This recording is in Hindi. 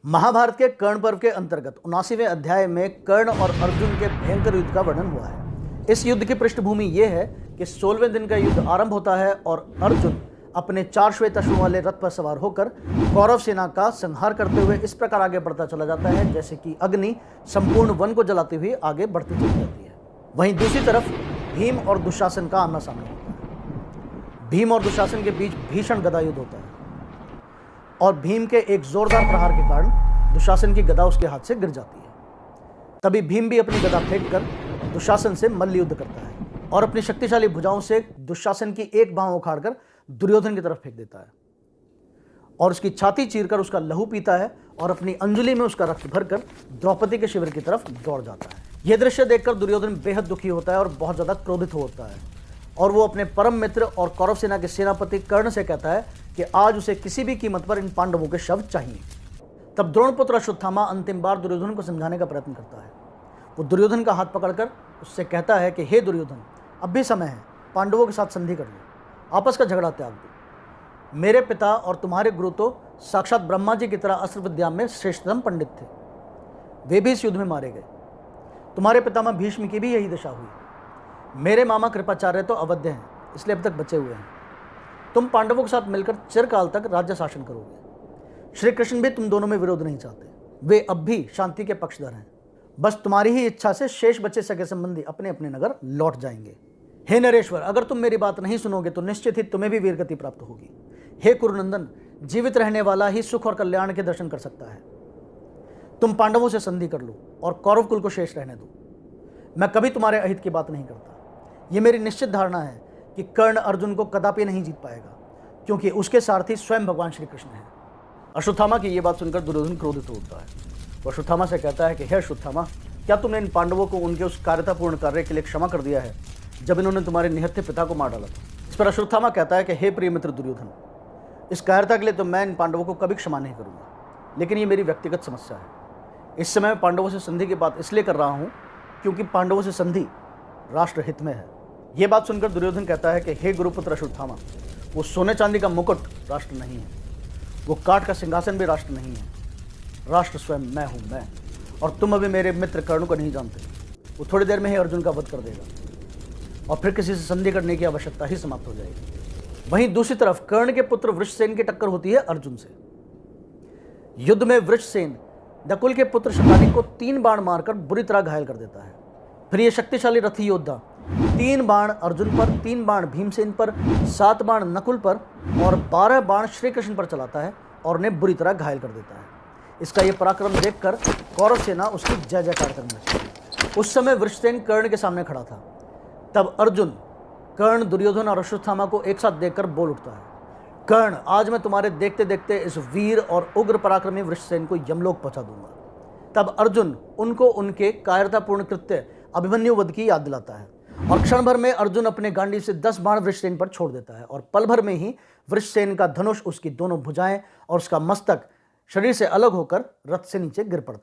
महाभारत के कर्ण पर्व के अंतर्गत 79वें अध्याय में कर्ण और अर्जुन के भयंकर युद्ध का वर्णन हुआ है। इस युद्ध की पृष्ठभूमि यह है कि 16वें दिन का युद्ध आरंभ होता है और अर्जुन अपने 4 श्वेत अश्वों वाले रथ पर सवार होकर कौरव सेना का संहार करते हुए इस प्रकार आगे बढ़ता चला जाता है जैसे कि अग्नि संपूर्ण वन को जलाते हुए आगे बढ़ती चली जाती है। वहीं दूसरी तरफ भीम और दुशासन का आमना सामना होता है। भीम और दुशासन के बीच भीषण गदा युद्ध होता है और भीम के एक जोरदार प्रहार के कारण दुशासन की गदा उसके हाथ से गिर जाती है। तभी भीम भी अपनी गदा फेंककर दुशासन से मल्ल युद्ध करता है और अपनी शक्तिशाली भुजाओं से दुशासन की एक बांह उखाड़कर दुर्योधन की तरफ फेंक देता है और उसकी छाती चीरकर उसका लहू पीता है और अपनी अंजलि में उसका रक्त भरकर द्रौपदी के शिविर की तरफ दौड़ जाता है। यह दृश्य देखकर दुर्योधन बेहद दुखी होता है और बहुत ज्यादा क्रोधित होता है और वो अपने परम मित्र और कौरव सेना के सेनापति कर्ण से कहता है कि आज उसे किसी भी कीमत पर इन पांडवों के शव चाहिए। तब द्रोणपुत्र अश्वत्थामा अंतिम बार दुर्योधन को समझाने का प्रयत्न करता है। वो दुर्योधन का हाथ पकड़कर उससे कहता है कि हे दुर्योधन, अब भी समय है, पांडवों के साथ संधि कर लो, आपस का झगड़ा त्याग दो। मेरे पिता और तुम्हारे गुरु तो साक्षात ब्रह्मा जी की तरह अस्त्र विद्या में श्रेष्ठतम पंडित थे, वे भी इस युद्ध में मारे गए। तुम्हारे पितामह भीष्म की भी यही दशा हुई। मेरे मामा कृपाचार्य तो अवध्य हैं, इसलिए अब तक बचे हुए हैं। तुम पांडवों के साथ मिलकर चिरकाल तक राज्य शासन करोगे। श्री कृष्ण भी तुम दोनों में विरोध नहीं चाहते, वे अब भी शांति के पक्षधर हैं। बस तुम्हारी ही इच्छा से शेष बचे सगे संबंधी अपने अपने नगर लौट जाएंगे। हे नरेश्वर, अगर तुम मेरी बात नहीं सुनोगे तो निश्चित ही तुम्हें भी वीरगति प्राप्त होगी। हे कुरुनंदन, जीवित रहने वाला ही सुख और कल्याण के दर्शन कर सकता है। तुम पांडवों से संधि कर लो और कौरव कुल को शेष रहने दो। मैं कभी तुम्हारे अहित की बात नहीं करता। यह मेरी निश्चित धारणा है कि कर्ण अर्जुन को कदापि नहीं जीत पाएगा, क्योंकि उसके सारथी स्वयं भगवान श्री कृष्ण हैं। अश्वत्थामा की यह बात सुनकर दुर्योधन क्रोधित होता है। वह अश्वत्थामा से कहता है कि हे अश्वत्थामा, क्या तुमने इन पांडवों को उनके उस कार्यतापूर्ण कार्य के लिए क्षमा कर दिया है जब इन्होंने तुम्हारे निहत्थे पिता को मार डाला था? इस पर अश्वत्थामा कहता है कि हे प्रिय मित्र दुर्योधन, इस कायरता के लिए तो मैं इन पांडवों को कभी क्षमा नहीं करूंगा, लेकिन ये मेरी व्यक्तिगत समस्या है। इस समय मैं पांडवों से संधि की बात इसलिए कर रहा हूँ क्योंकि पांडवों से संधि राष्ट्र हित में है। यह बात सुनकर दुर्योधन कहता है कि हे गुरुपुत्र अश्वत्थामा, वो सोने चांदी का मुकुट राष्ट्र नहीं है, वो काठ का सिंहासन भी राष्ट्र नहीं है। राष्ट्र स्वयं मैं हूँ, मैं। और तुम अभी मेरे मित्र कर्ण को नहीं जानते। वो थोड़ी देर में ही अर्जुन का वध कर देगा और फिर किसी से संधि करने की आवश्यकता ही समाप्त हो जाएगी। वहीं दूसरी तरफ कर्ण के पुत्र वृषसेन की टक्कर होती है अर्जुन से। युद्ध में वृषसेन नकुल के पुत्र शतानी को 3 बाण मारकर बुरी तरह घायल कर देता है। फिर यह शक्तिशाली रथी योद्धा 3 बाण अर्जुन पर, 3 बाण भीमसेन पर, 7 बाण नकुल पर और 12 बाण श्री कृष्ण पर चलाता है और उन्हें बुरी तरह घायल कर देता है। इसका यह पराक्रम देखकर कौरव सेना उसकी जय जयकार करने लगती। उस समय वृषसेन कर्ण के सामने खड़ा था। तब अर्जुन कर्ण, दुर्योधन और अश्वत्थामा को एक साथ देखकर बोल उठता है, कर्ण, आज मैं तुम्हारे देखते देखते इस वीर और उग्र पराक्रमी वृषसेन को यमलोक पहुंचा दूंगा। तब अर्जुन उनको उनके कायरतापूर्ण कृत्य अभिमन्यु वध की याद दिलाता है और क्षण भर में अर्जुन अपने गांडी से 10 बाण वृषसेन पर छोड़ देता है और पल भर में ही वृषसेन का धनुष, उसकी दोनों भुजाएं और उसका मस्तक शरीर से अलग होकर रथ से नीचे गिर पड़ते हैं।